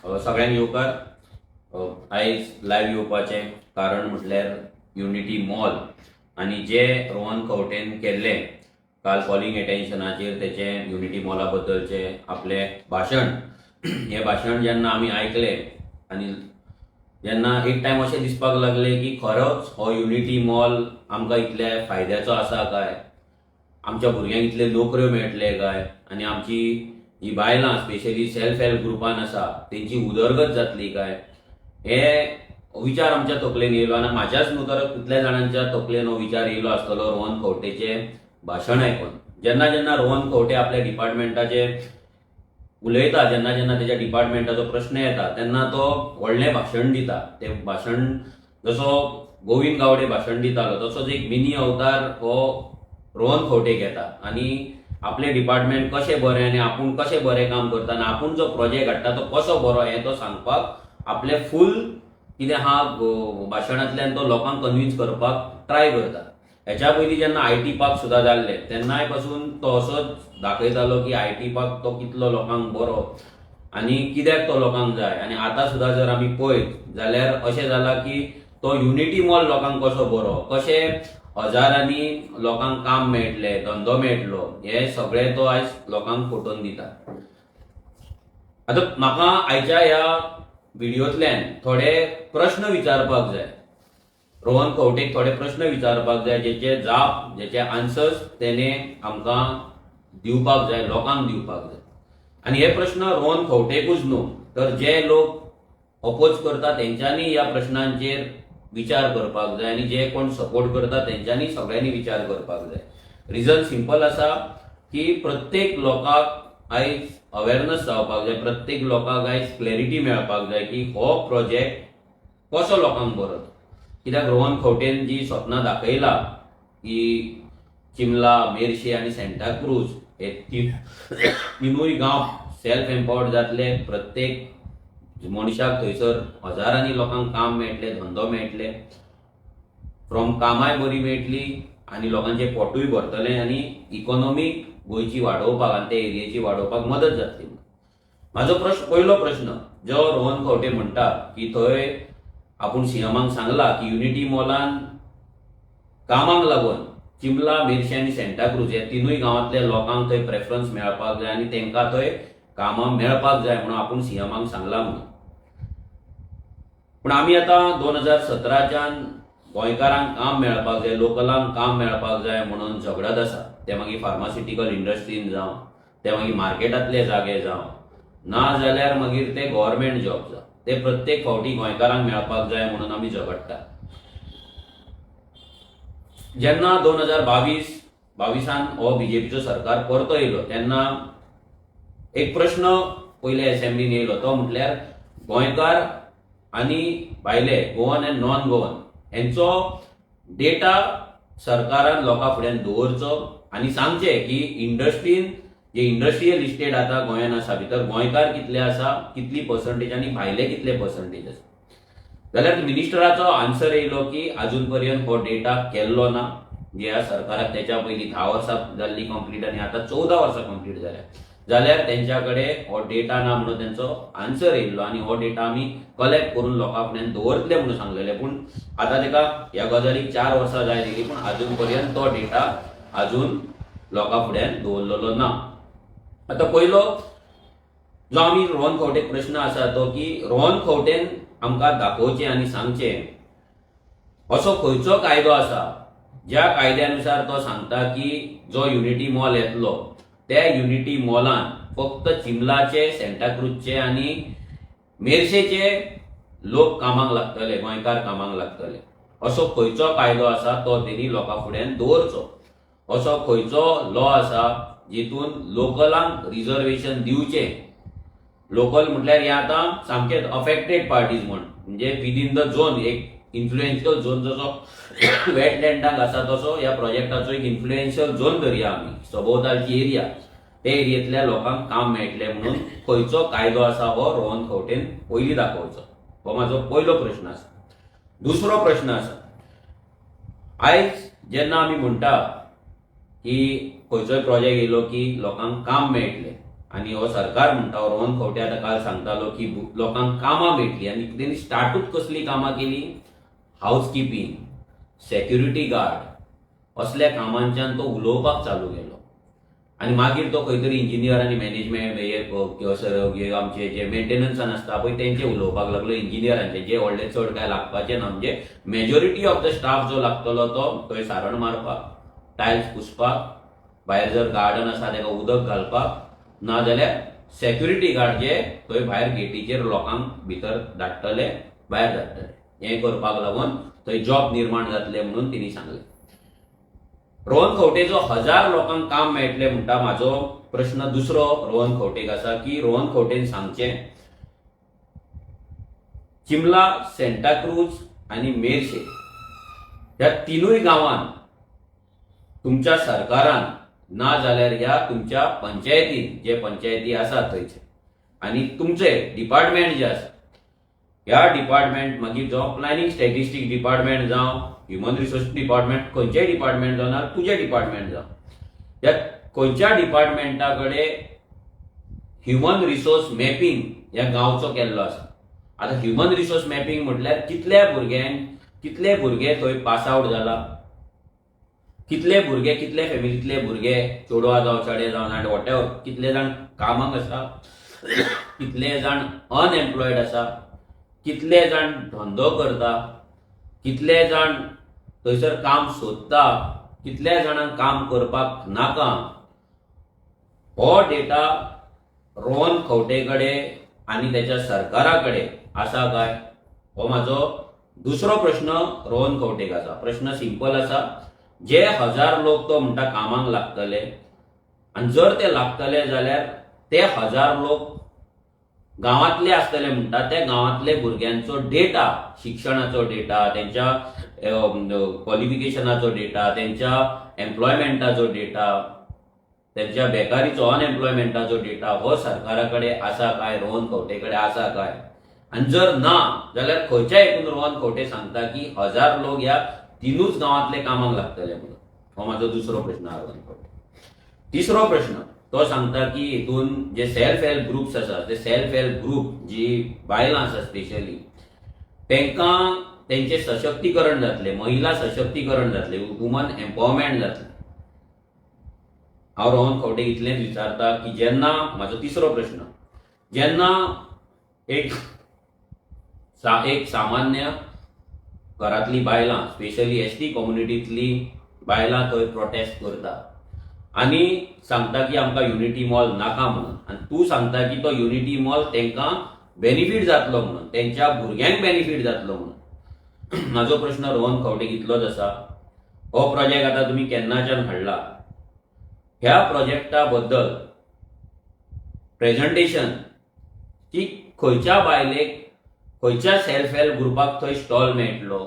सगळ्यांक येवकार आयज लायव्ह येवपाचें कारण म्हटल्यार युनिटी मॉल आनी जे रोहन खंवटेन केल्ले काल कॉलिंग एटेन्शनाचेर तेचे युनिटी मॉला बद्दलचे आपले भाशण हे भाशण जेन्ना आमी आयकले आनी जेन्ना एक टायम अशें दिसपाक लागले की खरोच हो युनिटी मॉल आमकां इतल्या फायद्याचो आसा काय, आमच्या भुरग्यांक इतले नोकऱ्यो मेळटले काय आनी आमची ही बायलां स्पेशली सेल्फ हेल्प ग्रुपान आसा तेंची उदरगत जातली काय, हे विचार आमच्या तकलेन येयलो आनी म्हाज्याच न्हू तर कितल्या जाणांच्या तकलेन हो विचार येयलो आसतलो रोहन खंवटेचे भाशण आयकून. जेन्ना जेन्ना रोहन खंवटे आपल्या डिपार्टमेंटाचे उलयता, जेन्ना जेन्ना तेच्या डिपार्टमेंटाचो प्रश्न येता तेन्ना तो व्हडलें भाशण दिता. ते भाशण जसो गोविंद गावडे भाशण दितालो तसोच एक मिनी अवतार हो रोहन खंवटे घेता आनी आपले डिपार्टमेंट कशें बरें आनी आपूण कशें बरें काम करता आनी आपूण जो प्रोजेक्ट हाडटा तो कसो बरो हें तो सांगपाक आपले फूल कितें हा भाशणांतल्यान तो लोकांक कन्विन्स करपाक ट्राय करता. हेच्या पयलीं जेन्ना आयटी पार्क सुद्दां जाल्ले तेन्नाय पासून तो असोच दाखयतालो की आयटी पार्क तो कितलो लोकांक बरो आनी कित्याक तो लोकांक जाय. आनी आतां सुद्दां जर आमी पळयत जाल्यार अशें जालां की तो युनिटी मॉल लोकांक कसो बरो, कशें हजारांनी लोकांक काम मेळटले, धंदो मेळटलो, हे सगळें तो आयज लोकांक फोटोवन दिता. आतां म्हाका आयच्या ह्या व्हिडिओंतल्यान थोडे प्रश्न विचारपाक जाय, रोहन खंवटेक थोडे प्रश्न विचारपाक जाय जेचे जाप जेचे आन्सर्स तेणे आमकां दिवपाक जाय, लोकांक दिवपाक जाय. आनी हे प्रश्न रोहन खंवटेकूच न्हू तर जे लोक अपोज करता तेंच्यांनी ह्या प्रश्नांचेर विचार करपाक जाय आनी जे कोण सपोर्ट करता तेंच्यांनी सगळ्यांनी विचार करपाक जाय. रिजन सिंपल आसा की प्रत्येक लोकांक आयज अवेरनस जावपाक जाय, प्रत्येक लोकांक आयज क्लॅरिटी मेळपाक जाय की हो प्रोजेक्ट कसो लोकांक बरो. कित्याक रोहन खंवटेन जी स्वप्नां दाखयला की चिमला, मेर्शे आनी सेंटाक्रूज हे तिनूय गांव सेल्फ एम्पावर्ड जातले, प्रत्येक मनशाक थंयसर हजारांनी लोकांक काम मेळटले, धंदो मेळटले, फ्रॉम कामाय बरी मेळटली आनी लोकांचे पोटूय भरतले आनी इकॉनॉमीक गोंयची वाडोवपाक आनी ते एरियेची वाडोवपाक मदत जातली. म्हाजो पयलो प्रश्न जो रोहन खंवटे म्हणटा की थंय आपूण सीएमांक सांगला की युनिटी मॉलान कामाक लागून चिमला, मेर्शे आनी सेंटाक्रूज ह्या तिनूय गांवांतल्या लोकांक थंय प्रेफरन्स मेळपाक जाय आनी तेंकां थंय कामां मेळपाक जाय म्हणून आपूण सीएमांक सांगला म्हणून. पूण आमी आतां 2017च्यान गोंयकारांक काम मेळपाक जाय, लोकलांक काम मेळपाक जाय म्हणून झगडत आसा. ते मागीर फार्मास्युटिकल इंडस्ट्रीन जावं, ते मागीर मार्केटांतले जागे जावं, ना जाल्यार मागीर ते गव्हर्मेंट जॉब जावं, ते प्रत्येक फावटी गोंयकारांक मेळपाक जाय म्हणून आमी झगडटा. जेन्ना 2022 हो बीजेपीचो सरकार परतो येयलो तेन्ना एक प्रश्न पयले असेंब्लीन येयलो, तो म्हटल्यार गोंयकार आनी भायले गोवन एंड नॉन गोवन हेंचो डेटा सरकारान लोकां फुड्यान दवरचो आनी सांगचे की इंडस्ट्रीन जे इंडस्ट्रियल इस्टेट आतां गोंयान आसा भितर गोंयकार कितले आसा, कितली पर्संटेज आनी भायले कितले पर्संटेज आसा. जाल्यार मिनिस्टराचो आन्सर येयलो की अजून पर्यंत हो डेटा केल्लो ना. जे सरकाराक तेच्या पयलीं 10 वर्सां जाल्ली कंप्लीट आनी आतां 14 वर्सां कंप्लीट जाल्या, जाल्यार तेंच्या कडेन हो डेटा ना म्हणून तेंचो आन्सर येयल्लो आनी हो डेटा आमी कलेक्ट करून लोकां फुड्यान दवरतले म्हणून सांगलेले. पूण आतां तेका ह्या गजालीक 4 वर्सां जाय गेली पूण अजून पर्यंत तो डेटा अजून लोकां फुड्यान दवरलेलो ना. आतां पयलो जो आमी रोहन खंवटेक प्रश्न आसा तो की रोहन खंवटेन आमकां दाखोवचें आनी सांगचें असो खंयचो कायदो आसा ज्या कायद्यानुसार तो सांगता की जो युनिटी मॉल येतलो त्या युनिटी मॉलान फक्त चिमलाचे, सेंटाक्रूजचे आनी मेर्शेचे लोक कामाक लागतले, गोंयकार कामाक लागतले. असो खंयचो कायदो आसा तो तेणी लोकां फुड्यान दवरचो. असो खंयचो लॉ आसा जितून लोकलांक रिजर्वेशन दिवचें. लोकल म्हटल्यार हे आतां सामकेच अफेक्टेड पार्टीज म्हणजे विदीन द झोन, एक इन्फ्लुएन्शियल झोन जसो वेटलँडाक आसा तसो ह्या प्रोजेक्टाचो एक इन्फ्लुएन्शियल झोन धरया आमी, सभोवतालची एरिया, ते एरियेंतल्या लोकांक काम मेळटलें म्हणून खंयचो कायदो आसा हो रोहन खंवटेन पयलीं दाखोवचो. हो म्हाजो पयलो प्रश्न आसा. दुसरो प्रश्न आसा, आयज जेन्ना आमी म्हणटा की खंयचोय प्रोजेक्ट येयलो की लोकांक काम मेळटलें आणि हो सरकार म्हणटा रोहन खंवटे आता काल सांगतालो की लोकांक कामां मेळटली आणि त्यांनी स्टार्टूच कसली कामां केली, हाऊसकीपिंग, सेक्युरिटी गार्ड असल्या कामांच्यान तो उलोवपाक चालू केलो आणि मागीर तो खंय तरी इंजिनियर आनी मॅनेजमेंट आमचे जे मेंटेनन्सान आसता पळय तेंचे उलोवपाक लागलो, इंजिनियरांचे जे व्हडले चड काय लागपाचे ना, म्हणजे मेजॉरिटी ऑफ द स्टाफ जो लागतलो तो थंय सारण मारपाक, टायल्स पुसपाक, भायर जर गार्डन आसा तेका उदक घालपाक, ना जाल्यार सेक्युरिटी गार्ड जे थंय भायर गेटीचेर लोकांक भितर धाडटले, भायर धाडटले, हें करपाक लागून थंय जॉब निर्माण जातले म्हणून तिणी सांगलें. रोहन खंवटेचो 1000 लोकांक काम मेळटले म्हणटा. म्हाजो प्रश्न दुसरो रोहन खंवटेक आसा की रोहन खंवटेन सांगचें चिमला, सेंटाक्रूज आनी मेर्शे ह्या तिनूय गांवांत तुमच्या सरकारान ना जाल्यार ह्या तुमच्या पंचायतीन जे पंचायती आसा थंयचे आनी तुमचे डिपार्टमेंट जे आसा ह्या डिपार्टमेंट मागीर जो प्लॅनिंग स्टॅटिस्टिक्स डिपार्टमेंट जावं, ह्युमन रिसोर्स डिपार्टमेंट, खंयचेय डिपार्टमेंट जावं ना तुझे डिपार्टमेंट जावं, ह्या खंयच्या डिपार्टमेंटा कडेन ह्युमन रिसोर्स मॅपिंग ह्या गांवचो केल्लो आसा. आतां ह्युमन रिसोर्स मॅपिंग म्हटल्यार कितले भुरगे थंय पास आउट जाला, कितले फॅमिलीतले भुरगे चेडवा जावं चेडे जावं आनी वॉटेवर, कितले जाण कामाक आसा, कितले जाण अनएम्प्लॉयड आसा, कितले जाण धंदो करता, कितले जाण थंयसर काम सोदता, कितल्या जाणांक काम करपाक नाका, हो डेटा रोहन खंवटे कडेन आनी त्याच्या सरकारा कडेन आसा काय, हो म्हाजो दुसरो प्रश्न रोहन खंवटेक आसा. प्रश्न सिंपल आसा. जे 1000 लोक तो म्हणटा कामाक लागतले आणि जर ते लागतले जाल्यार ते 1000 लोक गांवांतले आसतले म्हणटा, त्या गांवांतले भुरग्यांचो डेटा, शिक्षणाचो डेटा, त्यांच्या क्वॉलिफिकेशनाचो डेटा, त्यांच्या एम्प्लॉयमेंटाचो डेटा, त्यांच्या बेकारीचो अनएम्प्लॉयमेंटाचो डेटा हो सरकाराकडे आसा काय, रोहन खंवटेकडे आसा काय, आणि जर ना जाल्यार खंयच्या हेतून रोहन खंवटे सांगता की 1000 लोक ह्या तिनूच गांवांतले कामाक लागतले म्हणून. हो म्हाजो दुसरो प्रश्न आहा रोहन खंवटे. तिसरो प्रश्न तो सांगता की हितून जे सेल्फ हेल्प ग्रुप्स आसा, ते सेल्फ हेल्प ग्रुप जी बायलां आसा स्पेशली तेंकां तेंचे सशक्तीकरण जातले, महिला सशक्तीकरण जातले, वुमन एम्पॉवरमेंट जातले. हांव रोहन खंवटे इतलेंच विचारता की जेन्ना म्हाजो तिसरो प्रश्न, जेन्ना एक सामान्य घरातली बायलां स्पेशली एसटी कम्युनिटीतली बायलां थंय प्रोटेस्ट करता आणि सांगता की आमकां युनिटी मॉल नाका म्हणून, आणि तूं सांगता की तो युनिटी मॉल तेंकां बेनिफीट जातलो म्हणून, तेंच्या भुरग्यांक बेनिफीट जातलो म्हणून. म्हाजो प्रश्न रोहन खंवटेक इतलोच आसा. हो प्रोजेक्ट आतां तुमी केन्नाच्यान हाडला, ह्या प्रोजेक्टा बद्दल प्रेझेंटेशन की खंयच्या बायलेक, खंयच्या सेल्फ हेल्प ग्रुपाक थंय स्टॉल मेळटलो,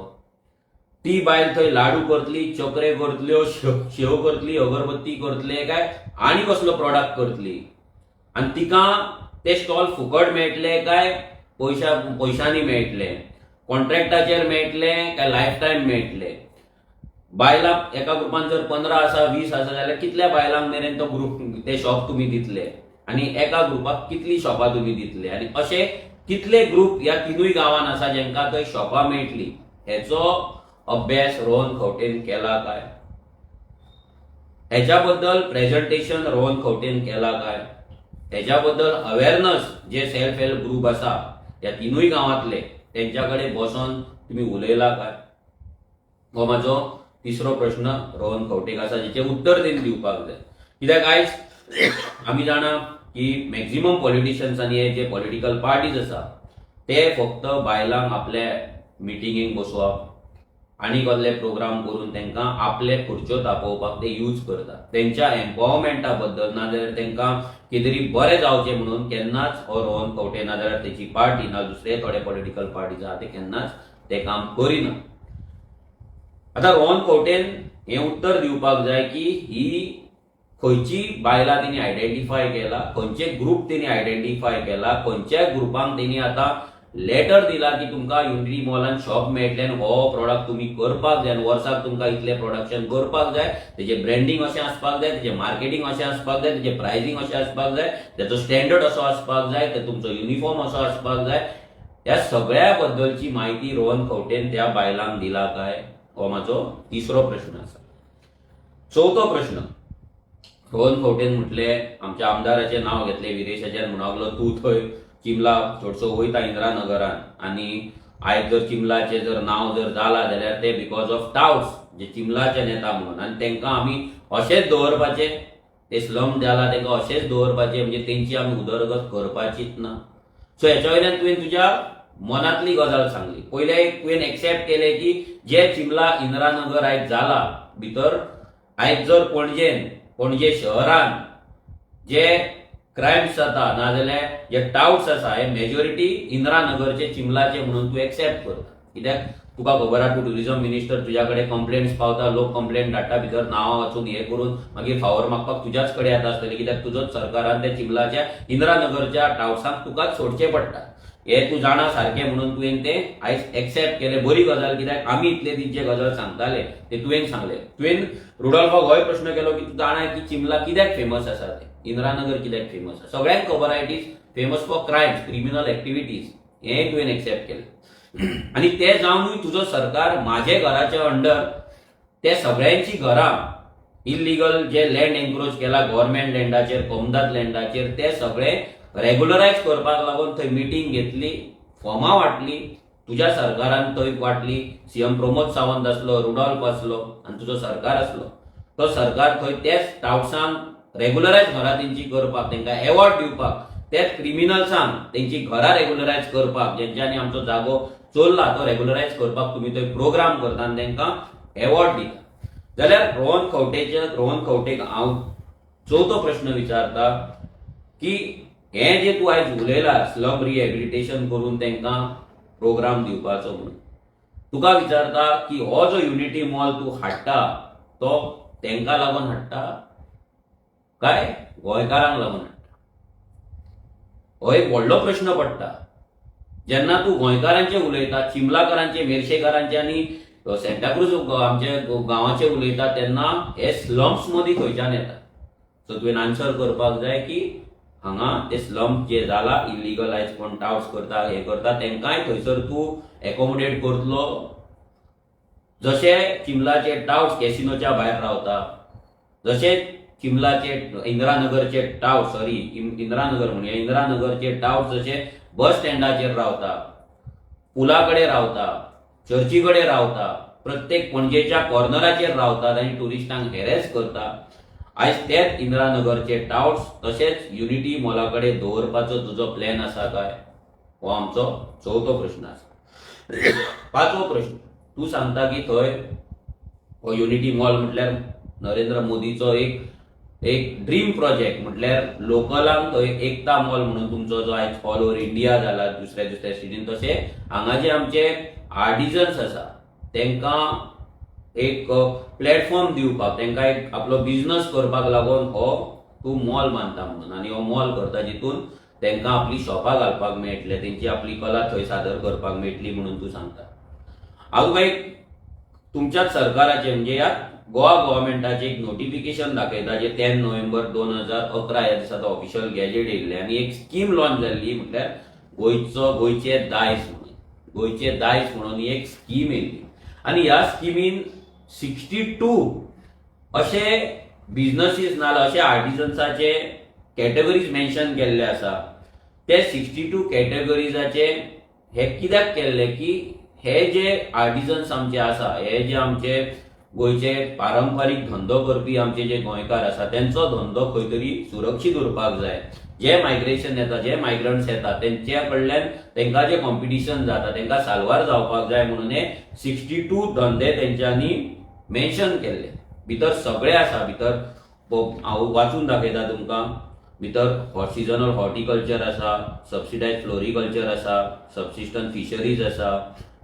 ती बायल थंय लाडू करतली, चकरे करतल्यो, शेव करतली, अगरबत्ती करतले काय आनी कसलो प्रोडक्ट करतली, आणि तिका ते स्टॉल फुकट मेळटले काय पयशांनी मेळटले, कॉन्ट्रॅक्टाचेर मेळटले काय लायफ टायम मेळटले. बायलांक एका ग्रुपान जर 15 आसा 20 आसा जाल्यार कितल्या बायलांक मेरेन तो ग्रुप ते शॉप तुम्ही दितले, आणि एका ग्रुपाक कितली शॉपां तुम्ही दितले, आणि असे कितले ग्रुप ह्या तिनूय गांवांत आसा जेंका थंय शॉपां मेळटली, हेचो अभ्यास रोहन खंवटेन केला काय, हेच्या बद्दल प्रेझेंटेशन रोहन खंवटेन केला काय, हेच्या बद्दल अवेअरनेस जे सेल्फ हेल्प ग्रुप आसा ह्या तिनूय गांवांतले तेंच्याकडे बसोन तुम्ही उलयला काय. हो म्हाजो तिसरो प्रश्न रोहन खंवटेक आसा, जेचे उत्तर तेणी दिवपाक जाय. कित्याक आयज आमी जाणा की मॅक्झिमम पॉलिटिशियन्सांनी हे जे पॉलिटिकल पार्टीज आसा ते फक्त बायलांक आपल्या मिटिंगेक बसोवप आनी कसले प्रोग्राम करून तेंकां आपले खुर्च्यो तापोवपाक ते यूज करतात. तेंच्या एम्पॉवरमेंटा बद्दल ना जाल्यार तेंकां कितें तरी बरें जावचें म्हणून केन्नाच हो रोहन खंवटे ना जाल्यार तेची पार्टी ना दुसरे थोडे पॉलिटिकल पार्टीज आहा ते केन्नाच ते काम करिना. आता रोहन खंवटेन हें उत्तर दिवपाक जाय की ही खंयची बायलां तेणी आयडेंटिफाय केला, खंयचे ग्रुप तेणी आयडेंटिफाय केला, खंयच्या ग्रुपांक तेणी आतां लेटर दिला की तुमकां युनिटी मॉलान शॉप मेळटले आनी हो प्रोडक्ट तुम्ही करपाक जाय आनी वर्साक तुमकां इतले प्रोडक्शन करपाक जाय, तेजे ब्रँडिंग अशें आसपाक जाय, तेजे मार्केटिंग अशें आसपाक जाय, तेजे प्रायसींग अशें आसपाक जाय, तेजो स्टँडर्ड असो आसपाक जाय, ते तुमचो युनिफॉर्म असो आसपाक जाय. ह्या सगळ्या बद्दलची माहिती रोहन खंवटेन त्या बायलांक दिला काय, हो म्हाजो तिसरो प्रश्न आसा. चौथो प्रश्न, रोहन खंवटेन म्हटले, आमच्या आमदाराचें नाव घेतले, विरेशाचेर म्हणून लागलो तूं थंय चिमला चडसो वयता इंदिरानगरान, आनी आयज जर चिमलाचें जर नाव जर जाला जाल्यार ते बिकॉज ऑफ टाउट्स जे चिमलाचे नेता म्हणून, आनी तांकां आमी अशेंच दवरपाचे, ते स्लम जाला तांकां अशेंच दवरपाचे, म्हणजे तेंची आमी उदरगत करपाचीच ना. सो हेच्या वयल्यान तुवें तुज्या मनांतली गजाल सांगली. पयले तुवें एक्सेप्ट केले की जे चिमला इंदिरानगर आयज जाला भितर, आयज जर पणजे शहरान जे क्रायम्स जाता नाजाल्यार जे टाउट्स आसा हे मेजॉरिटी इंदिरानगरचे चिमलाचे म्हणून तूं एक्सेप्ट करता. कित्याक तुका खबर आहा, तूं टुरिझम मिनिस्टर, तुज्या कडेन कंप्लेंट्स पावता, लोक कंप्लेंट धाडटा, भितर नांवां वाचून हे करून मागीर फावर मागपाक तुज्याच कडेन येता आसतले, कित्याक तुजोच सरकारान त्या चिमलाच्या इंदिरानगरच्या टाउट्सांक तुकाच सोडचें पडटा. हे तूं जाणा सारकें म्हणून तुवें तें आयज एक्सेप्ट केलें, बरी गजाल. कित्याक आमी इतले दीस जे गजाल सांगताले ते तुवें सांगले. तुवें रुडॉल्फाक होय प्रश्न केलो की तूं जाणा की चिमला कित्याक फेमस आसा, ते इंदिरानगर कित्याक फेमस आसा. सगळ्यांक खबर आहा, it is famous for crimes, criminal activities. हेंय तुवें एक्सेप्ट केलें. आनी ते जावनूय तुजो सरकार म्हाजे घराच्या अंडर ते सगळ्यांची घरां इल्लिगल जे लँड एन्क्रोच केला गव्हर्नमेंट लँडाचेर, कोमदात लँडाचेर, ते सगळे रेग्युलरायज करपाक लागून थंय मिटींग घेतली, फॉर्मां वाटली, तुज्या सरकारान थंय वाटली. सीएम प्रमोद सावंत आसलो, रुडॉल्फ आसलो आनी तुजो सरकार आसलो. तो सरकार थंय तेच टाउट्सांक रेग्युलरायज घरां तेंची करपाक, तांकां एवॉर्ड दिवपाक, तेच क्रिमिनल्सांक तेंची घरां रेग्युलरायज करपाक, जेंच्यांनी आमचो जागो चोरला तो रेग्युलरायज करपाक तुमी थंय प्रोग्राम करता आनी तांकां एवॉर्ड दिता. जाल्यार रोहन खंवटेक हांव चवथो प्रश्न विचारता की हे जे तूं आयज उलयला स्लम रिहॅबिलिटेशन करून तांकां प्रोग्राम दिवपाचो म्हणून, तुका विचारता की हो जो युनिटी मॉल तूं हाडटा तो तांकां लागून हाडटा काय गोंयकारांक लागून हाडटा? हो एक व्हडलो प्रश्न पडटा. जेन्ना तूं गोंयकारांचे उलयता, चिमलाकारांचे, मेर्शेकारांचे आनी सेंटाक्रूज आमचे गांवाचे उलयता, तेन्ना हे स्लम्स मदीं खंयच्यान येता. सो तुवें आन्सर करपाक जाय की हांगा ते स्लम जे जाला इल्लिगल आयज कोण टाउट्स करता, हे करता, तांकांय थंयसर तूं एकोमोडेट करतलो. जशे चिमलाचे टाउट्स कॅसिनोच्या भायर रावता, जशे चिमलाचे इंदिरानगरचे टाउट्स जशे बस स्टँडाचेर रावता, पुला कडेन रावता, चर्ची कडेन रावता, प्रत्येक पणजेच्या कॉर्नराचेर रावतात आनी टुरिस्टांक हॅरेस करता, आयज तेच इंदिरानगरचे टाउट्स तशेंच युनिटी मॉला कडेन दवरपाचो तुजो प्लॅन आसा काय? हो आमचो चवथो प्रश्न आसा. पांचवो प्रश्न, तूं सांगता की थंय हो युनिटी मॉल म्हटल्यार नरेंद्र मोदीचो एक ड्रीम प्रोजेक्ट, म्हटल्यार लोकलांक थंय एकता मॉल म्हणून तुमचो जो आयज ऑल ओव्हर इंडिया जाला दुसऱ्या सिटीन, तशें हांगा जे आमचे आर्टिजन्स आसा तांकां एक प्लॅटफॉर्म दिवपाक, तांकां एक आपलो बिझनस करपाक लागून हो तूं मॉल बांदता म्हणून, आनी हो मॉल करता जितून तांकां आपली शॉपां घालपाक मेळटले, तेंची आपली कला थंय सादर करपाक मेळटली म्हणून तूं सांगता. हांव एक तुमच्याच सरकाराचे म्हणजे ह्या गोवा गव्हर्मेंटाचे एक नोटिफिकेशन दाखयता जे 10 नोव्हेंबर 2011 ह्या दिसा ऑफिशियल गॅजेट येयल्ले आनी एक स्कीम लॉन्च जाल्ली, म्हटल्यार गोंयचे दायज म्हणून ही एक स्कीम येयल्ली. आनी ह्या स्किमीन 62 अशे बिझनसीस नाजाल्यार अशे आर्टिजन्साचे कॅटेगरीज मेन्शन केल्ले आसा. ते 62 कॅटेगरीजाचे हे कित्याक केल्ले की हे जे आर्टिजन्स आमचे आसा, हे जे आमचे गोंयचे पारंपारीक धंदो करपी आमचे जे गोंयकार आसा, तेंचो धंदो खंय तरी सुरक्षीत उरपाक जाय. जे मायग्रेशन येता, जे मायग्रंट्स येता, तेंच्या कडल्यान तांकां जे कॉम्पिटिशन जाता तांकां साल्वार जावपाक जाय म्हणून हे 62 धंदे तेंच्यांनी मेन्शन केल्ले. भितर सगळे आसा. भितर हांव वाचून दाखयता तुमकां. भितर सिजनल हॉर्टिकल्चर आसा, सबसिडायज फ्लोरिकल्चर आसा, सबसिस्टंट फिशरीज आसा,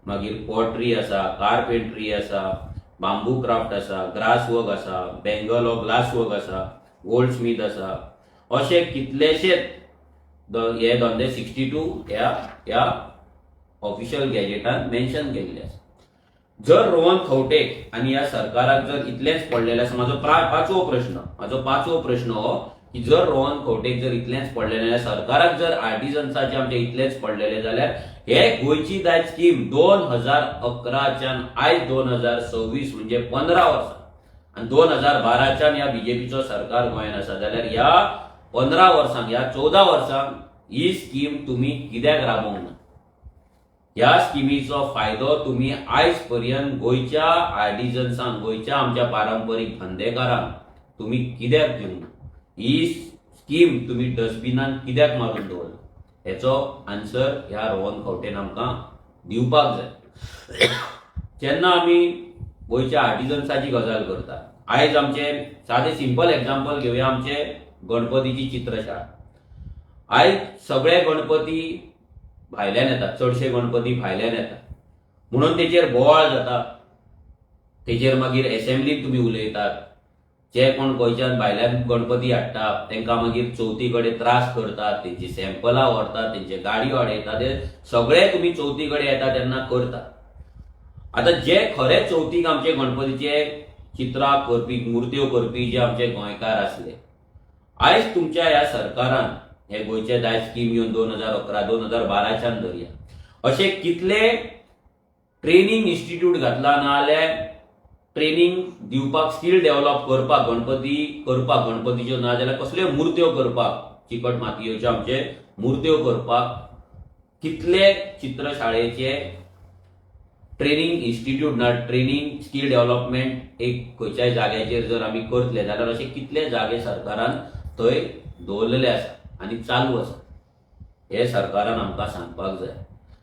मागीर पॉट्री आसा, कार्पेंट्री आसा, बांबू क्राफ्ट आसा, ग्रास वर्क आसा, बेंगल ऑफ ग्लास वर्क आसा, गोल्ड स्मिथ आसा, अशे कितलेशेच हे धंदे 62 ह्या ऑफिशियल गॅजेटान मेन्शन केल्ले आसा. जर रोहन खंवटेक आनी ह्या सरकाराक जर इतलेंच पडलेलें आसा, म्हजो पांचवो प्रश्न हो की जर रोहन खंवटेक जर इतलेंच पडलेलें, सरकाराक जर आर्टिझन्साचे आमचे इतलेंच पडलेले जाल्यार हे गोंयची दायज स्कीम 2011च्यान आयज 2026 म्हणजे 15 वर्सां आणि 2012च्यान ह्या बीजेपीचो सरकार गोंयांत आसा जाल्यार ह्या 15 वर्सांक ह्या 14 वर्सांक ही स्कीम तुम्ही कित्याक राबोवंक ना? ह्या स्किमीचो फायदो तुम्ही आयज पर्यंत गोंयच्या आर्टिझन्सांक, गोंयच्या आमच्या पारंपरीक धंदेकारांक तुम्ही कित्याक दिवंक ना? ही स्कीम तुम्ही डस्टबिनान कित्याक मारून दवरला? हेचो आन्सर ह्या रोहन खंवटेन आमकां दिवपाक जाय. जेन्ना आमी गोंयच्या आर्टिझन्साची गजाल करता, आयज आमचे सादे सिंपल एग्जाम्पल घेवया, आमचे गणपतीची चित्रशाळा. आयज सगळे गणपती भायल्यान येतात, चडशे गणपती भायल्यान येतात म्हणून तेचेर बोवाळ जाता, तेचेर मागीर एसेंब्लीक तुम्ही उलयतात. जे कोण गोंयच्यान भायल्यान गणपती हाडटा तांकां मागीर चवथी कडेन त्रास करतात, तेंची सॅम्पलां व्हरतात, तेंचे गाडयो हाडयतात, ते सगळे तुम्ही चवथी कडेन येता तेन्ना करतात. आता जे खरे चवथीक आमचे गणपतीचे चित्रां करपी, मुर्त्यो करपी जे आमचे गोंयकार आसले, आयज तुमच्या ह्या सरकारान हे गोंयचे दायज स्कीम येवन 2011-2012च्यान धरया, असे कितले ट्रेनिंग इन्स्टिट्यूट घातला, नाजाल्यार ट्रेनिंग दिवपाक, स्किल डेव्हलप करपाक, गणपती करपाक, गणपतीच्यो ना जाल्यार कसल्यो मुर्त्यो करपाक, चिकट मातयेच्यो आमचे मुर्त्यो करपाक कितले चित्रशाळेचे ट्रेनिंग इन्स्टिट्यूट ना, ट्रेनिंग स्किल डेव्हलपमेंट एक खंयच्याय जाग्याचेर जर आमी करतले जाल्यार असे कितले जागे सरकारान थंय दवरलेले आसा आनी चालू आसा. हे सरकारान आमकां सांगपाक जाय.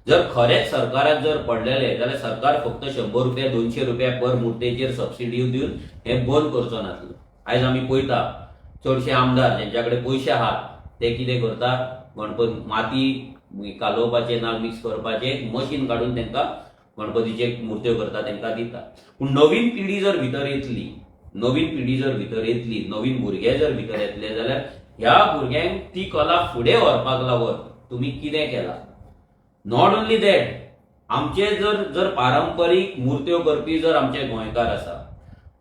जर खरेच सरकाराक जर पडलेले जाल्यार सरकार फक्त 100 रुपया 200 रुपया पर मुर्तेचेर सबसिडी दिवन हे बंद करचो नासलो. आयज आमी पळयता चडशे आमदार जेंच्याकडे पयशे आहात ते कितें करतात, गणपती माती कालोवपाचे ना मिक्स करपाचे मशीन काडून तांकां गणपतीचे मुर्त्यो करता तांकां दिता. पूण नवीन पिढी जर भितर येतली, नवीन भुरगे जर भितर येतले जाल्यार ह्या भुरग्यांक ती कला फुडें व्हरपाक लागून तुम्ही कितें केला? नॉट ओन्ली दॅट, आमचे जर पारंपरीक मुर्त्यो करपी जर आमचे गोंयकार आसा,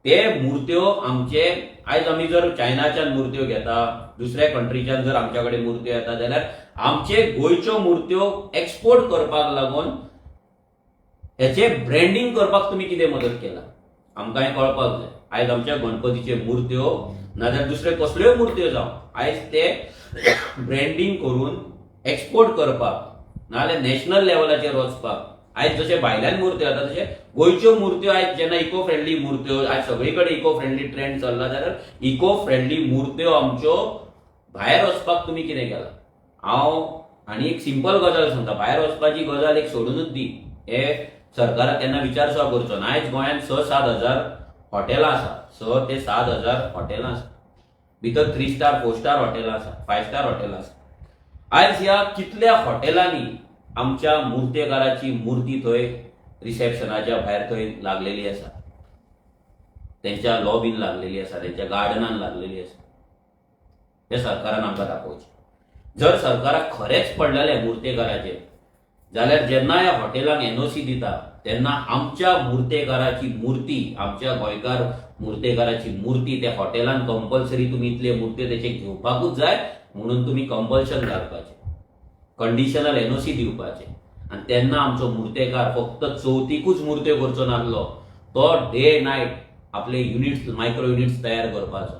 ते मुर्त्यो आमचे आयज आमी जर चायनाच्यान मुर्त्यो घेता, दुसऱ्या कंट्रीच्यान जर आमच्या कडेन मुर्त्यो येता जाल्यार आमचे गोंयच्यो मुर्त्यो एक्सपोर्ट करपाक लागून हेचे ब्रँडिंग करपाक तुम्ही कितें मदत केला? आमकां हें कळपाक जाय. आयज आमच्या गणपतीचे मुर्त्यो नाजाल्यार दुसरे कसल्योय मुर्त्यो जावं, आयज ते ब्रँडिंग करून एक्सपोर्ट करपाक नाजाल्यार नॅशनल लेवलाचेर वचपाक, आयज जशे भायल्यान मुर्त्यो जाता तशे गोंयच्यो मुर्त्यो आयज जेन्ना इको फ्रेंडली मुर्त्यो, आयज सगळीकडे इको फ्रेंडली ट्रेंड चल्ला जाल्यार इको फ्रेंडली मुर्त्यो आमच्यो भायर वचपाक तुम्ही कितें केला? हांव आनी एक सिंपल गजाल सांगता, भायर वचपाची गजाल एक सोडूनच दी, हे सरकाराक केन्ना विचार सुद्दां करचो ना. आयज गोंयांत 6-7 हजार हॉटेलां आसा, 6 ते 7 हजार हॉटेलां आसा, भितर 3 स्टार 4 स्टार हॉटेलां आसा, 5 स्टार हॉटेलां आसा. आयज ह्या कितल्या हॉटेलांनी आमच्या मुर्तेकाराची मुर्ती थंय रिसेप्शनाच्या भायर थंय लागलेली आसा, त्यांच्या लॉबीन लागलेली आसा, त्यांच्या गार्डनान लागलेली आसा. हे सरकारान आमकां दाखोवचें. जर सरकाराक खरेच पडलेले मुर्तेकाराचेर जाल्यार जेन्ना ह्या हॉटेलांक NOC दिता तेन्ना आमच्या मुर्तेकाराची मुर्ती, आमच्या गोंयकार मुर्तेकाराची मुर्ती त्या हॉटेलान कंपल्सरी तुम्ही इतले मुर्ते तेचे घेवपाकूच जाय म्हणून तुम्ही कंपल्शन घालपाचे, कंडिशनल NOC दिवपाचे. आणि तेन्ना आमचो मुर्तेकार फक्त चवथीकूच मुर्त्यो करचो नासलो, तो डे नायट आपले युनिट्स, मायक्रो युनिट्स तयार करपाचो,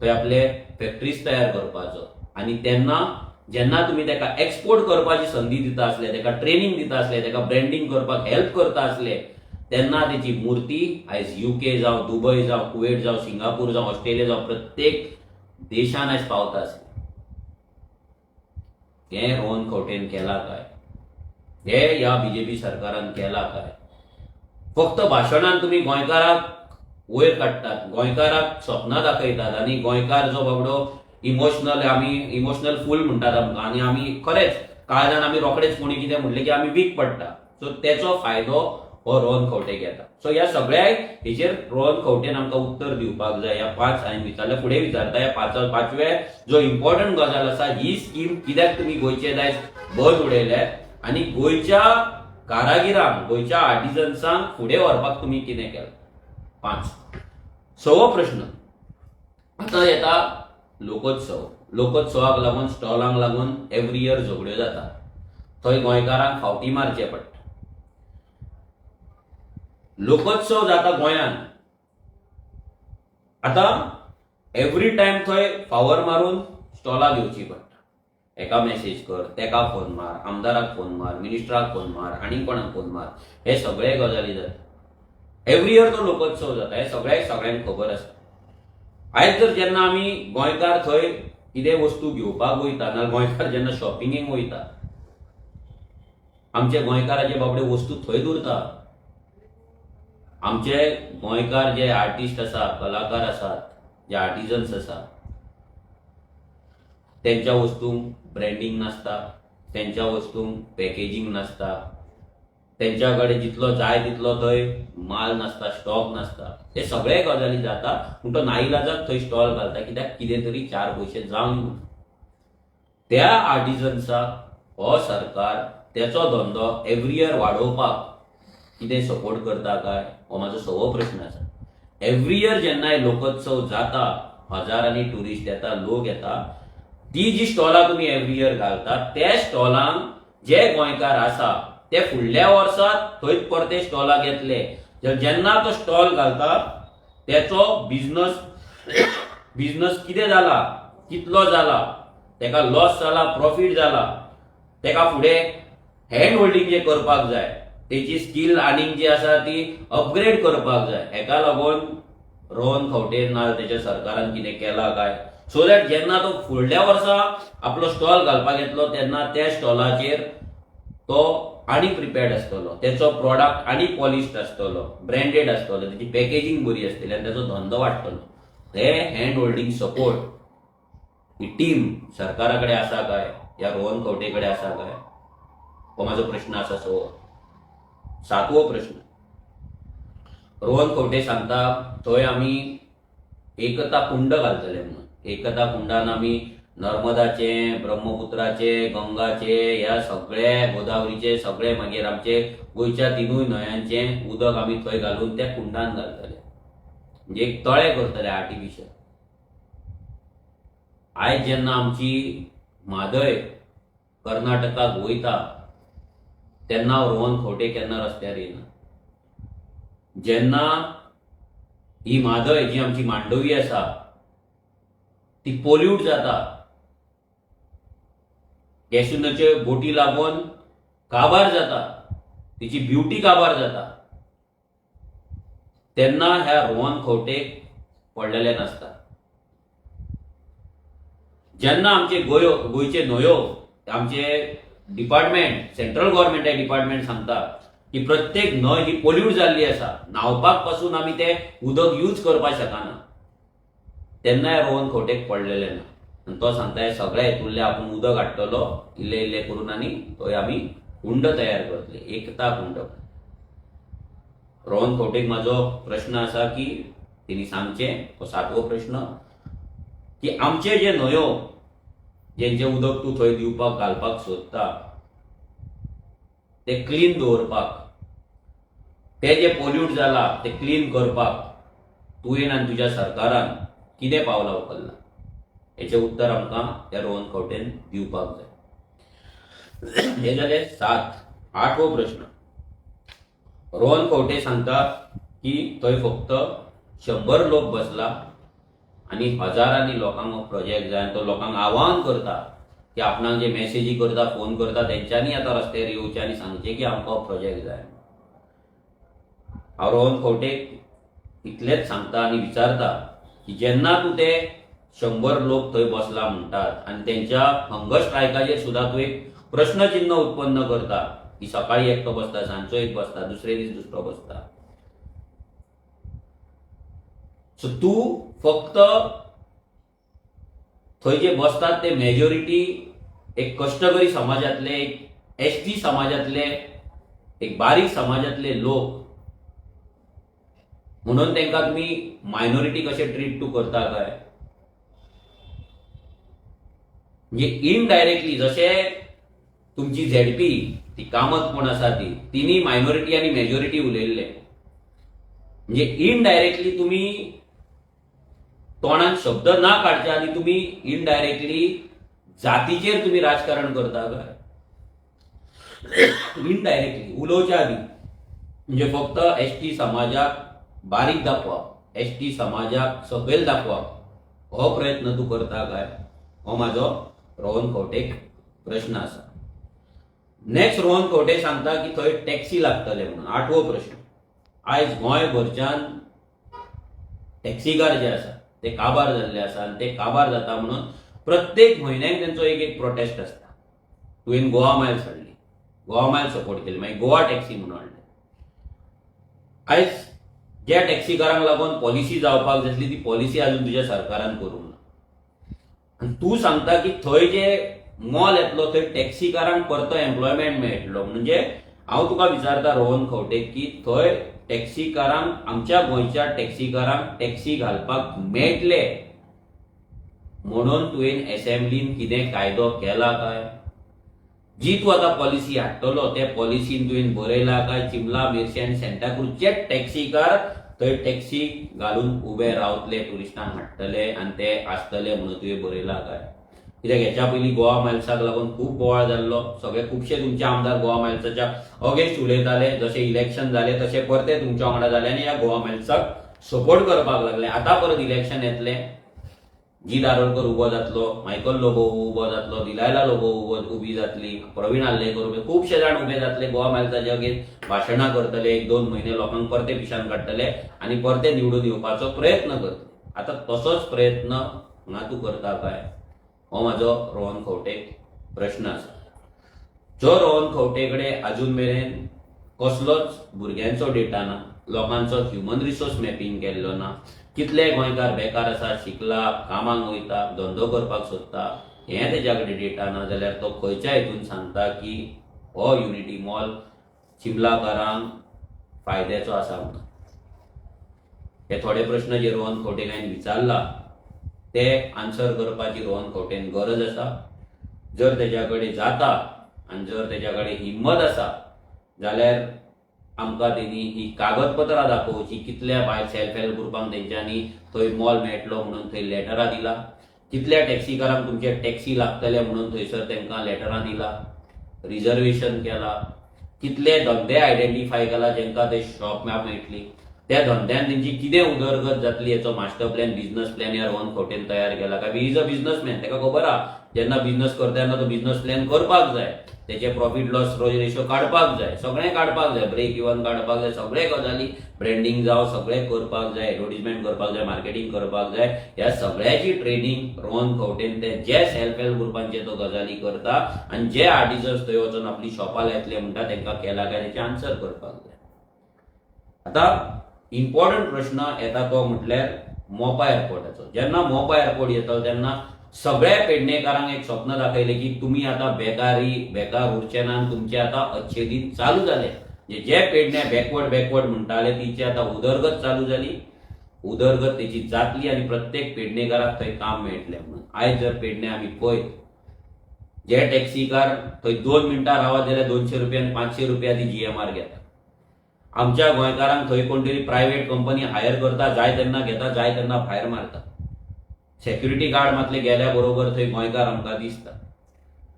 थंय आपले फॅक्टरीज तयार करपाचो. आणि तेन्ना जेन्ना तुम्ही तेका एक्सपोर्ट करपाची संधी दिता आसले, तेका ट्रेनिंग दिता आसले, तेका ब्रँडिंग करपाक हेल्प करता आसले, तेन्ना तेची मुर्ती आयज UK जावं, दुबय जावं, कुवेट जावं, सिंगापूर जावं, ऑस्ट्रेलिया जावं, प्रत्येक देशान आयज पावता आसले. हे रोहन खंवटेन केला काय? हे ह्या बीजेपी सरकारान केला काय? फक्त भाशणान तुम्ही गोंयकाराक वयर काडटात, गोंयकाराक स्वप्नां दाखयतात आणि गोंयकार जो बाबडो इमोशनल फूल म्हणटात आमकां, आणि आमी खरेच काळजान आमी रोखडेच कोणी कितें म्हणलें की आमी वीक पडटा. सो तेचो फायदो हो रोहन खंवटे घेता. सो ह्या सगळ्या हेचेर रोहन खंवटेन आमकां उत्तर दिवपाक जाय. ह्या 5 हांवें विचारल्या फुडें विचारता, ह्या 5वे जो इम्पॉर्टंट गजाल आसा, ही स्कीम कित्याक तुमी गोंयचे दायज बंद उडयल्यात आणि गोंयच्या कारागिरांक गोयच्या आर्टिझन्सांक फुडें व्हरपाक तुम्ही कितें केलां? 5. 6वो प्रश्न आतां येता लोकोत्सव. लोकोत्सवाक लागून स्टॉलांक लागून एव्हरी इयर झगड्यो जाता. थंय गोंयकारांक फावटी मारचे पडटा. लोकोत्सव जाता गोंयांत. आतां एव्हरी टायम थंय फावर मारून स्टॉलां घेवची पडटा. एका मेसेज कर, तेका फोन मार, आमदाराक फोन मार, मिनिस्टराक फोन मार, आनी कोणाक फोन मार, हे सगळे गजाली जाता. एव्हरी इयर तो लोकोत्सव जाता, हे सगळ्यांक खबर आसता. आयज जर जेन्ना आमी गोंयकार थंय कितें वस्तू घेवपाक वयता ना गोंयकार जेन्ना शॉपिंगेक वयता, आमचे गोंयकाराचे बाबडे वस्तू थंयच उरता. आमचे गोंयकार जे आर्टिस्ट आसा, कलाकार आसात, जे आर्टिजन्स आसा, त्यांच्या वस्तूंक ब्रँडिंग नासता, त्यांच्या वस्तूंक पॅकेजिंग नासता, त्यांच्या कडेन जितलो जाय तितलो थंय माल नासता, स्टॉक नासता. हे सगळे गजाली जाता. पूण तो नाइलाजाक थंय स्टॉल घालता, कित्याक कितें तरी 4 पयशे जावंक म्हणून. त्या आर्टिजन्साक हो सरकार त्याचो धंदो एव्हरी इयर वाडोवपाक कितें सपोर्ट करता काय, हो म्हाजो 6वो प्रश्न आसा. एव्हरी इयर जेन्ना लोकोत्सव जाता, हजारांनी टुरिस्ट येता, लोक येता, ती जी स्टॉलां तुम्ही एव्हरी इयर घालतात, त्या स्टॉलांक जे गोंयकार आसा ते फुडल्या वर्सात थंयच परते स्टॉलाक येतले. जेन्ना तो स्टॉल घालता त्याचो बिझनस कितें जाला, कितलो जाला, तेका लॉस जाला, प्रॉफिट जाला, तेका फुडें हँड होल्डिंग जे करपाक जाय, तेची स्किल आनीक जी आसा ती अपग्रेड करपाक जाय. हेका लागून रोहन खंवटेन ना तेच्या सरकारान कितें केला काय, सो दॅट जेन्ना तो फुडल्या वर्सा आपलो स्टॉल घालपाक येतलो तेन्ना त्या स्टॉलाचेर तो आनी प्रिपेर्ड आसतलो, त्याचो प्रॉडक्ट आनी पॉलिश्ड आसतलो, ब्रँडेड आसतलो, त्याची पॅकेजिंग बरी आसतली आनी त्याचो धंदो वाडटलो. हे हँड होल्डिंग सपोर्ट ही टीम सरकारा कडेन आसा काय, या रोहन खंवटे कडेन आसा काय, हो म्हाजो प्रश्न आसा. 7वो प्रश्न रोहन खंवटे सांगता थंय आमी एकता कुंड घालतले म्हणून. एकता कुंडान आमी नर्मदाचे, ब्रह्मपुत्राचे, गंगाचे, ह्या सगळे गोदावरीचे सगळे मागीर आमचे गोंयच्या 3 न्हंयांचे उदक आमी थंय घालून त्या कुंडान घालतले, म्हणजे एक तळे करतले आर्टिफिशियल. आयज जेन्ना आमची म्हादय कर्नाटकाक वयता तेन्ना रोहन खंवटे केन्ना रस्त्यार येना. जेन्ना ही म्हादय जी आमची मांडवी आसा ती पोल्यूट जाता, कॅसिनोचे बोटी लागून काबार जाता, तिची ब्युटी काबार जाता, तेन्ना ह्या रोहन खंवटेक पडलेले नासता. जेन्ना आमचे गोंयचे न्हंयो आमचे डिपार्टमेंट, सेंट्रल गव्हर्नमेंट डिपार्टमेंट सांगता की प्रत्येक न्हंय ही पोल्यूट जाल्ली आसा, न्हावपाक पासून आमी ते उदक यूज करपाक शकना, तेन्ना रोहन खंवटेक पडलेले ना. आनी तो सांगता हे सगळे हेतूंतले आपूण उदक हाडटलो इल्ले इल्ले करून आनी थंय आमी कुंड तयार करतले, एकता कुंड. रोहन खंवटेक म्हाजो प्रश्न आसा की तिणी सांगचें, तो 7वो प्रश्न, की आमचे जे न्हंयो जेंचे उदक तूं थंय दिवपाक घालपाक सोदता ते क्लीन दवरपाक, ते जे पोल्यूट जाला ते क्लीन करपाक तुवें आनी तुज्या सरकारान कितें पावलां उखल्लां, हेचें उत्तर आमकां त्या रोहन खंवटेन दिवपाक जाय. हे जाले 7. 8वो प्रश्न रोहन खंवटे सांगता की थंय फक्त 100 लोक बसला आनी हजारांनी लोकांक हो प्रोजेक्ट जाय. तो लोकांक आवाहन करता की आपणाक जे मेसेजी करता, फोन करता, तेंच्यांनी आतां रस्त्यार येवचें आनी सांगचें की आमकां हो प्रोजेक्ट जाय. हांव रोहन खंवटेक इतलेंच सांगता आनी विचारता की जेन्ना तूं ते 100 लोक थंय बसला म्हणटात आनी तेंच्या हंगर स्ट्रायकाचेर सुद्दां तूं एक प्रश्नचिन्ह उत्पन्न करता की सकाळी एकटो बसता, सांजचो एक बसता, दुसरे दीस दुसरो बसता. सो तूं फक्त थंय जे बसतात ते मेजॉरिटी एक कष्टकरी समाजातले, एक एसटी समाजातले, एक बारीक समाजातले लोक म्हणून तांकां तुम्ही मायनॉरिटी कशे ट्रीट टू करता काय, म्हणजे इनडायरेक्टली जशे तुमची झेडपी ती कामत कोण आसा ती तिनी मायनॉरिटी आणि मेजॉरिटी उलयल्ले. म्हणजे इनडायरेक्टली तुम्ही तोंडात शब्द ना काढचे आनी तुम्ही इनडायरेक्टली जातीचेर तुम्ही राजकारण करता काय? इनडायरेक्टली उलोवच्या आधी म्हणजे फक्त एसटी समाजाक बारीक दाखोवप, एसटी समाजाक सकयल दाखोवप हो प्रयत्न तू करता काय? हो माझो रोहन खंवटेक प्रश्न आसा. नेक्स्ट रोहन खंवटे सांगता की थंय टॅक्सी लागतले म्हणून. 8वो प्रश्न. आयज गोंयभरच्यान टॅक्सीकार जे आसा ते काबार जाल्ले आसा आनी ते काबार जाता म्हणून प्रत्येक म्हयन्याक तेंचो एक प्रोटेस्ट आसता. तुवें गोवा मायल्स हाडली, गोवा मायल्स सपोर्ट केली, मागीर गोवा टॅक्सी म्हणून हाडले. आयज ज्या टॅक्सीकारांक लागून पॉलिसी जावपाक जाय ती पॉलिसी अजून तुज्या सरकारान करूंक ना. आनी तूं सांगता की थंय जे मॉल येतलो थंय टॅक्सीकारांक परतो एम्प्लॉयमेंट मेळटलो. म्हणजे हांव तुका विचारता रोहन खंवटे की थंय टॅक्सीकारांक, आमच्या गोंयच्या टॅक्सीकारांक टॅक्सी घालपाक मेळटले म्हणून तुवें असेंब्लीन कितें कायदो केला काय? जी तूं आतां पॉलिसी हाडटलो त्या पॉलिसीन तुवें बरयला काय? चिमला, मिर्शे आनी सेंटाक्रुजचे टॅक्सीकार थंय टॅक्सी घालून उबे रावतले, टुरिस्टांक हाडटले आनी ते आसतले म्हणून तुवें बरयला काय? कित्याक हेच्या पयलीं गोवा मायल्साक लागून खूब बोवाळ जाल्लो. सगळे खुबशे तुमचे आमदार गोवा मायल्साच्या अगेन्स्ट उलयताले. जशे इलेक्शन जाले तशे परते तुमच्या वांगडा जाले आनी ह्या गोवा मायल्साक सपोर्ट करपाक लागले. आतां परत इलेक्शन येतले, जी दारोलकर उबो जातलो, मायकल लोबो उबो जातलो, दिलायला लोबो उबी जातली, प्रवीण आल्लेकर उबे, खुबशे जाण उबे जातले गोवा मायल्साच्या अगेन्स्ट भाशणां करतले. 1-2 म्हयने लोकांक परते पिशान काडटले आनी परते निवडून येवपाचो प्रयत्न करतले. आतां तसोच प्रयत्न हांगा तूं करता काय? हो माझो रोहन खंवटेक प्रश्न आसा. जो रोहन खंवटे कडेन अजून मेरेन कसलोच भुरग्यांचो डेटा ना, लोकांचो ह्युमन रिसोर्स मॅपिंग केल्लो ना, कितले गोंयकार बेकार आसा, शिकला, कामाक वयता, धंदो करपाक सोदता, हें तेज्या कडेन डेटा ना, जाल्यार तो खंयच्या हितून सांगता की हो युनिटी मॉल चिमलाकारांक फायद्याचो आसा म्हणून. हे थोडे प्रश्न जे रोहन खंवटेकान विचारला ते आन्सर करपाची रोहन खंवटेन गरज आसा. जर तेज्या कडेन जाता आनी जर तेज्या कडेन हिम्मत आसा जाल्यार आमकां तेणी ही कागदपत्रां दाखोवची. कितल्या भायर सेल्फ हेल्प ग्रुपांक तेंच्यांनी थंय मॉल मेळटलो म्हणून थंय लेटरां दिला, कितल्या टॅक्सीकारांक तुमचे टॅक्सी लागतले म्हणून थंयसर तेंकां लेटरां दिला, रिजर्वेशन केला, कितले धंदे आयडेंटिफाय केला जेंकां ते शॉप मॅप मेळटली, त्या धंद्यान तेंची कितें उदरगत जातली हेचो मास्टर प्लॅन, बिझनस प्लॅन ह्या रोहन खंवटेन तयार केला काय? ही इज अ बिझनसमॅन, तेका खबर आहा जेन्ना बिझनस करता तेन्ना तो बिझनस प्लॅन करपाक जाय, तेचे प्रॉफिट लॉस रेशो काडपाक जाय, सगळें काडपाक जाय, ब्रेक इवन काडपाक जाय, सगळे गजाली ब्रँडिंग जावं सगळें करपाक जाय, एडवर्टिजमेंट करपाक जाय, मार्केटिंग करपाक जाय. ह्या सगळ्याची ट्रेनिंग रोहन खंवटेन ते जे सेल्फ हेल्प ग्रुपांचे तो गजाली करता आनी जे आर्टिजन्स थंय वचून आपली शॉपां लायतले म्हणटा तेंकां केला काय तेचे आन्सर करपाक जाय. आतां इम्पॉर्टंट प्रश्न येता तो म्हटल्यार मोपा एअरपोर्टाचो. जेन्ना मोपा एअरपोर्ट येतलो तेन्ना सगळ्या पेडणेकारांक एक स्वप्न दाखयलें की तुमी आतां बेकार उरचे ना, तुमचे आतां अच्छे दीन चालू जाले. जे पेडणे बॅकवर्ड म्हणटाले तिची आतां उदरगत चालू जाली, उदरगत तेची जातली आनी प्रत्येक पेडणेकाराक थंय काम मेळटलें म्हणून. आयज जर पेडणे आमी पळयत, जे टॅक्सीकार थंय 2 मिनटां रावत जाल्यार 200 रुपया आनी 500 रुपया ती GMR घेता. आमच्या गोंयकारांक थंय कोण तरी प्रायव्हेट कंपनी हायर करता, जाय तेन्ना घेता, जाय तेन्ना भायर मारता. सेक्युरिटी गार्ड मातले गेल्या बरोबर थंय गोंयकार आमकां दिसता.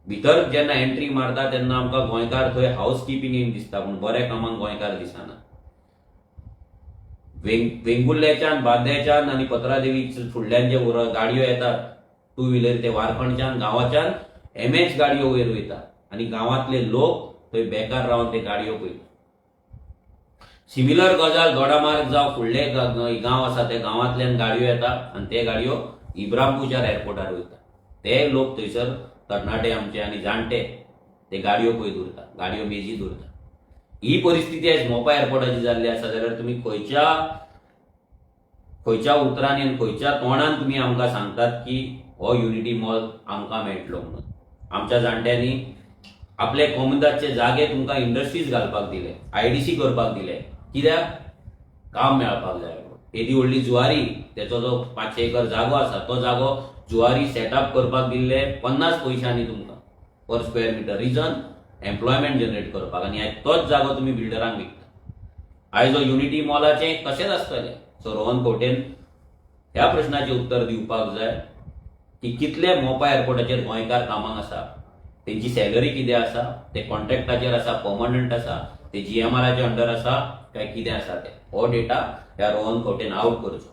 भितर जेन्ना एंट्री मारता तेन्ना आमकां गोंयकार थंय हाऊस किपिंगेक दिसता, पूण बऱ्या कामाक गोंयकार दिसना. वेंगुर्ल्याच्यान, बांद्याच्यान आनी पत्रादेवी फुडल्यान जे गाडयो येतात टू व्हिलर, ते वारखणच्यान गांवाच्यान MS गाडयो वयर वयता आनी गांवांतले लोक थंय बेकार रावन ते गाडयो पळयता. सिमिलर गजाल दोडामार्ग जावं फुडले गांव आसा त्या गांवांतल्यान गाडयो येता आनी ते गाडयो इब्राहिमपुजार एअरपोर्टार वयता. ते लोक थंयसर तरणाटे आमचे आनी जाणटे ते गाडयो पळयत उरता, गाडयो मेजीत उरता. ही परिस्थिती आयज मोपा एअरपोर्टाची जाल्ली आसा जाल्यार तुमी खंयच्या उतरांनी आनी खंयच्या तोंडान तुमी आमकां सांगतात की हो युनिटी मॉल आमकां मेळटलो म्हणून. आमच्या जाणट्यांनी आपले कोमदाचे जागे तुमकां इंडस्ट्रीज घालपाक दिले, IDC करपाक दिले. कित्याक? काम मेळपाक जाय. येदी व्हडली जुवारी, तेचो जो 500 एकर जागो आसा तो जागो जुवारी सेटअप करपाक दिल्ले 50 पयशांनी तुमकां per square metre. Region? Employment generate करपाक आनी आयज तोच जागो तुम्ही बिल्डरांक विकता। आयज युनिटी मॉलाचे कशेंच आसतलें। सो रोहन खंवटेन ह्या प्रश्नाचें उत्तर दिवपाक जाय की कितले मोपा एअरपोर्टाचेर गोंयकार कामाक आसा, तेंची सॅलरी कितें आसा, ते कॉन्ट्रॅक्टाचेर आसा, पर्मनंट आसा, ते GMRच्या अंडर आसा काय कितें आसा ते हो डेटा ह्या रोहन खंवटेन आउट करचो।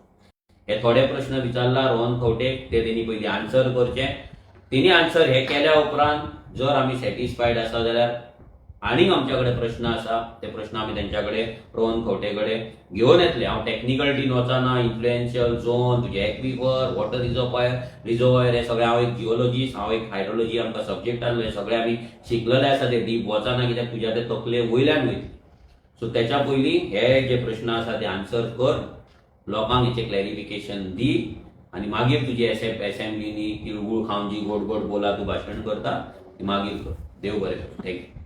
हे थोडे प्रश्न विचारला रोहन खंवटेक, ते तेणी पयलीं आन्सर करचे। तेणी आन्सर हे केल्या उपरांत जर आमी सॅटिस्फायड आसा जाल्यार आनीक आमच्या कडेन प्रश्न आसा, ते प्रश्न आमी तेंच्या कडेन रोहन खंवटे कडेन घेवन येतले। हांव टॅक्निकलिटीन वचना, इन्फ्लुएन्शियल झोन, तुजे एक्विफर, वॉटर रिजर्वायर हे सगळे, हांव एक जिओलॉजिस्ट, हांव एक हायड्रोलॉजी आमकां सब्जेक्ट आसलो, हे सगळे आमी शिकलेले आसा, ते डीप वचना कित्याक तुज्या ते तकले वयल्यान वयतले। सो त्याच्या पयलीं हे जे प्रश्न आसा ते आन्सर कर, लोकांक हेचे क्लॅरिफिकेशन दी आनी मागीर तुजी असेंब्लीनी तिळगूळ खावन जी गोड गोड बोला तूं भाशण करता ती मागीर कर। देव बरें करूं। थँक्यू।